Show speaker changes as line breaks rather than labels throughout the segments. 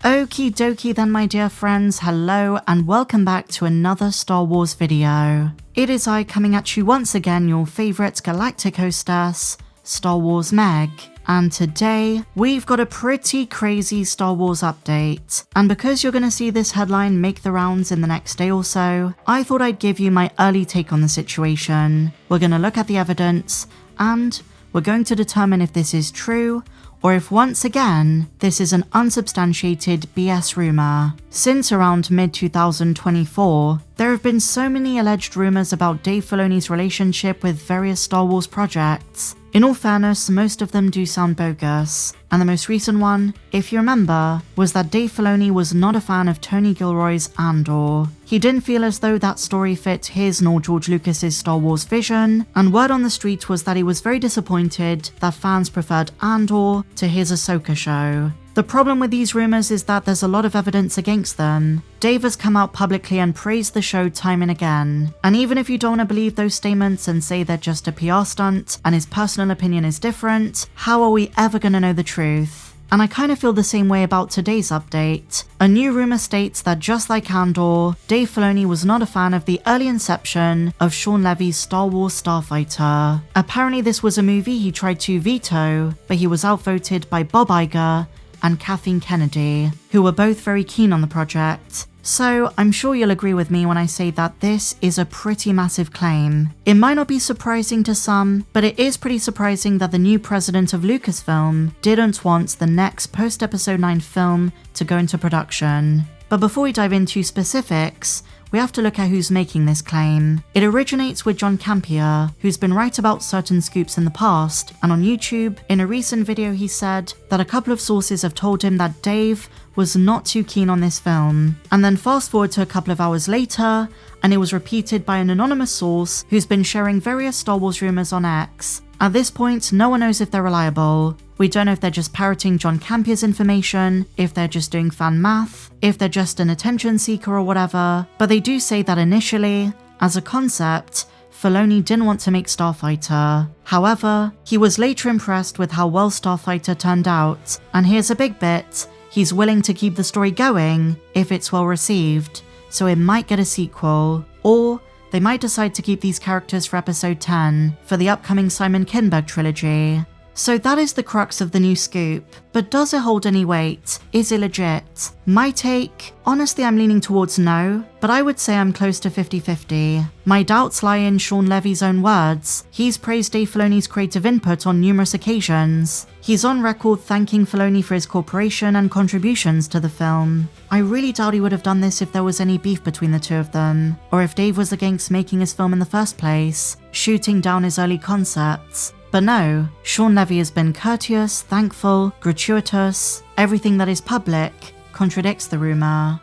Okie dokie then, my dear friends, hello and welcome back to another Star Wars video. It is I coming at you once again, your favourite galactic hostess, Star Wars Meg. And today, we've got a pretty crazy Star Wars update. And because you're going to see this headline make the rounds in the next day or so, I thought I'd give you my early take on the situation. We're going to look at the evidence, and we're going to determine if this is true, or if once again, this is an unsubstantiated BS rumour. Since around mid-2024, there have been so many alleged rumours about Dave Filoni's relationship with various Star Wars projects. In all fairness, most of them do sound bogus, and the most recent one, if you remember, was that Dave Filoni was not a fan of Tony Gilroy's Andor. He didn't feel as though that story fit his nor George Lucas's Star Wars vision, and word on the street was that he was very disappointed that fans preferred Andor to his Ahsoka show. The problem with these rumours is that there's a lot of evidence against them. Dave has come out publicly and praised the show time and again. And even if you don't want to believe those statements and say they're just a PR stunt and his personal opinion is different, how are we ever going to know the truth? And I kind of feel the same way about today's update. A new rumour states that just like Andor, Dave Filoni was not a fan of the early inception of Sean Levy's Star Wars Starfighter. Apparently this was a movie he tried to veto, but he was outvoted by Bob Iger and Kathleen Kennedy, who were both very keen on the project. So I'm sure you'll agree with me when I say that this is a pretty massive claim. It might not be surprising to some, but it is pretty surprising that the new president of Lucasfilm didn't want the next post-Episode 9 film to go into production. But before we dive into specifics, we have to look at who's making this claim. It originates with John Campea, who's been right about certain scoops in the past, and on YouTube, in a recent video he said that a couple of sources have told him that Dave was not too keen on this film. And then fast forward to a couple of hours later, and it was repeated by an anonymous source who's been sharing various Star Wars rumors on X. At this point, no one knows if they're reliable. We don't know if they're just parroting John Campea's information, if they're just doing fan math, if they're just an attention seeker or whatever, but they do say that initially, as a concept, Filoni didn't want to make Starfighter. However, he was later impressed with how well Starfighter turned out, and here's a big bit, he's willing to keep the story going if it's well received, so it might get a sequel, or they might decide to keep these characters for episode 10 for the upcoming Simon Kinberg trilogy. So that is the crux of the new scoop, but does it hold any weight? Is it legit? My take? Honestly, I'm leaning towards no, but I would say I'm close to 50-50. My doubts lie in Sean Levy's own words. He's praised Dave Filoni's creative input on numerous occasions. He's on record thanking Filoni for his cooperation and contributions to the film. I really doubt he would have done this if there was any beef between the two of them, or if Dave was against making his film in the first place, shooting down his early concepts. But no, Sean Levy has been courteous, thankful, gratuitous. Everything that is public contradicts the rumour.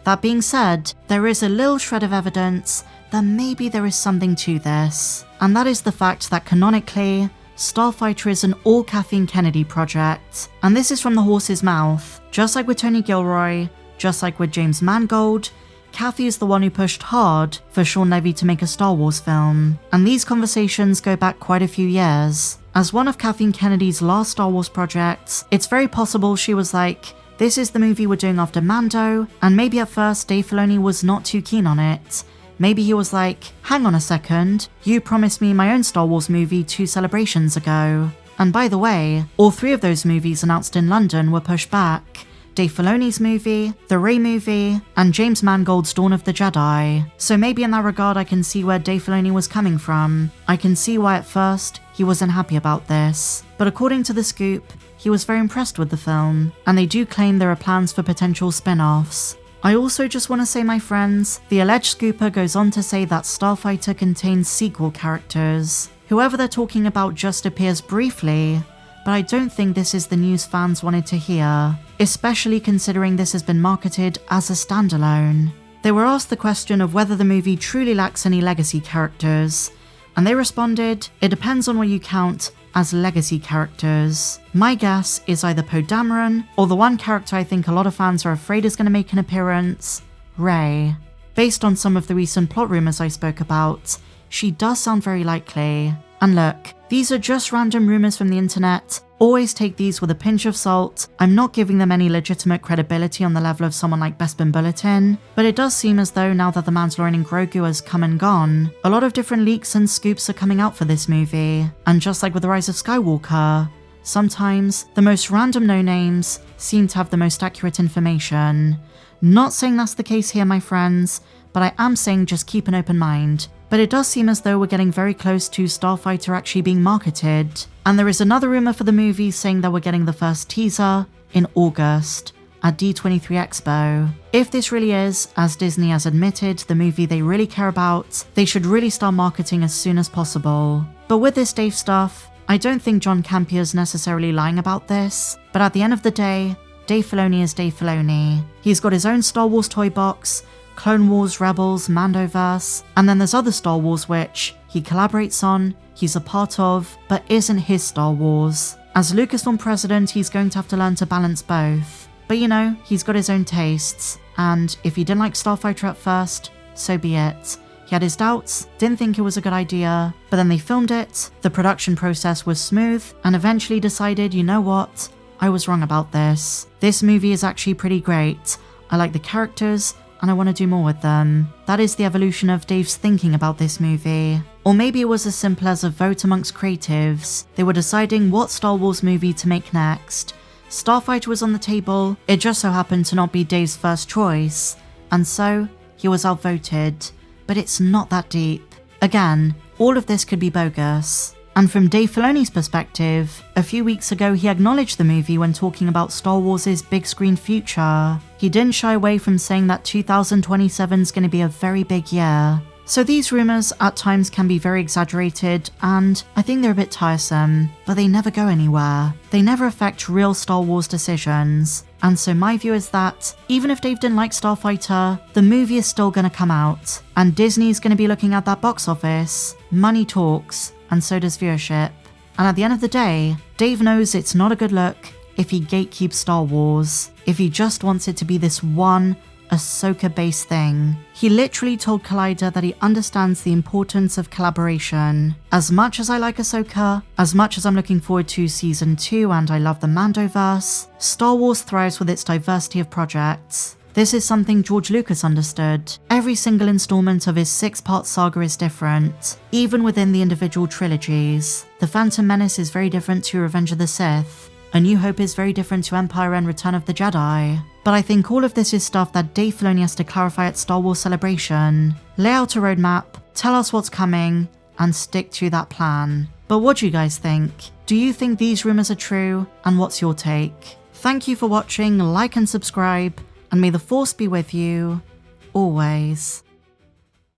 That being said, there is a little shred of evidence that maybe there is something to this, and that is the fact that canonically, Starfighter is an all Kathleen Kennedy project, and this is from the horse's mouth. Just like with Tony Gilroy, just like with James Mangold, Kathy is the one who pushed hard for Sean Levy to make a Star Wars film, and these conversations go back quite a few years. As one of Kathleen Kennedy's last Star Wars projects, it's very possible she was like, this is the movie we're doing after Mando, and maybe at first Dave Filoni was not too keen on it. Maybe he was like, hang on a second, you promised me my own Star Wars movie 2 celebrations ago. And by the way, all 3 of those movies announced in London were pushed back. Dave Filoni's movie, the Rey movie, and James Mangold's Dawn of the Jedi. So maybe in that regard I can see where Dave Filoni was coming from. I can see why at first he wasn't happy about this. But according to the scoop, he was very impressed with the film, and they do claim there are plans for potential spin-offs. I also just want to say, my friends, the alleged scooper goes on to say that Starfighter contains sequel characters. Whoever they're talking about just appears briefly, but I don't think this is the news fans wanted to hear, especially considering this has been marketed as a standalone. They were asked the question of whether the movie truly lacks any legacy characters, and they responded, it depends on what you count as legacy characters. My guess is either Poe Dameron, or the one character I think a lot of fans are afraid is going to make an appearance, Rey. Based on some of the recent plot rumours I spoke about, she does sound very likely. And look, These are just random rumors from the internet. Always take these with a pinch of salt. I'm not giving them any legitimate credibility on the level of someone like Bespin Bulletin, but it does seem as though now that the Mandalorian and Grogu has come and gone, a lot of different leaks and scoops are coming out for this movie. And just like with The Rise of Skywalker, sometimes the most random no-names seem to have the most accurate information. Not saying that's the case here, my friends, but I am saying just keep an open mind. But it does seem as though we're getting very close to Starfighter actually being marketed. And there is another rumor for the movie saying that we're getting the first teaser in August at D23 Expo. If this really is, as Disney has admitted, the movie they really care about, they should really start marketing as soon as possible. But with this Dave stuff, I don't think John Campier's necessarily lying about this, but at the end of the day, Dave Filoni is Dave Filoni. He's got his own Star Wars toy box, Clone Wars, Rebels, Mandoverse, and then there's other Star Wars which he collaborates on, he's a part of, but isn't his Star Wars. As Lucasfilm president, he's going to have to learn to balance both. But you know, he's got his own tastes, and if he didn't like Starfighter at first, so be it. He had his doubts, didn't think it was a good idea, but then they filmed it, the production process was smooth, and eventually decided, you know what, I was wrong about this. This movie is actually pretty great. I like the characters, and I want to do more with them. That is the evolution of Dave's thinking about this movie. Or maybe it was as simple as a vote amongst creatives. They were deciding what Star Wars movie to make next. Starfighter was on the table, it just so happened to not be Dave's first choice, and so he was outvoted. But it's not that deep. Again, all of this could be bogus. And from Dave Filoni's perspective, a few weeks ago he acknowledged the movie when talking about Star Wars' big screen future. He didn't shy away from saying that 2027 is going to be a very big year. So these rumors at times can be very exaggerated, and I think they're a bit tiresome, but they never go anywhere. They never affect real Star Wars decisions. And so my view is that, even if Dave didn't like Starfighter, the movie is still going to come out. And Disney's going to be looking at that box office. Money talks, and so does viewership. And at the end of the day, Dave knows it's not a good look if he gatekeeps Star Wars, if he just wants it to be this one Ahsoka-based thing. He literally told Collider that he understands the importance of collaboration. As much as I like Ahsoka, as much as I'm looking forward to Season 2 and I love the Mandoverse, Star Wars thrives with its diversity of projects. This is something George Lucas understood. Every single installment of his 6-part saga is different, even within the individual trilogies. The Phantom Menace is very different to Revenge of the Sith. A New Hope is very different to Empire and Return of the Jedi. But I think all of this is stuff that Dave Filoni has to clarify at Star Wars Celebration. Lay out a roadmap, tell us what's coming, and stick to that plan. But what do you guys think? Do you think these rumors are true? And what's your take? Thank you for watching, like and subscribe, and may the Force be with you, always.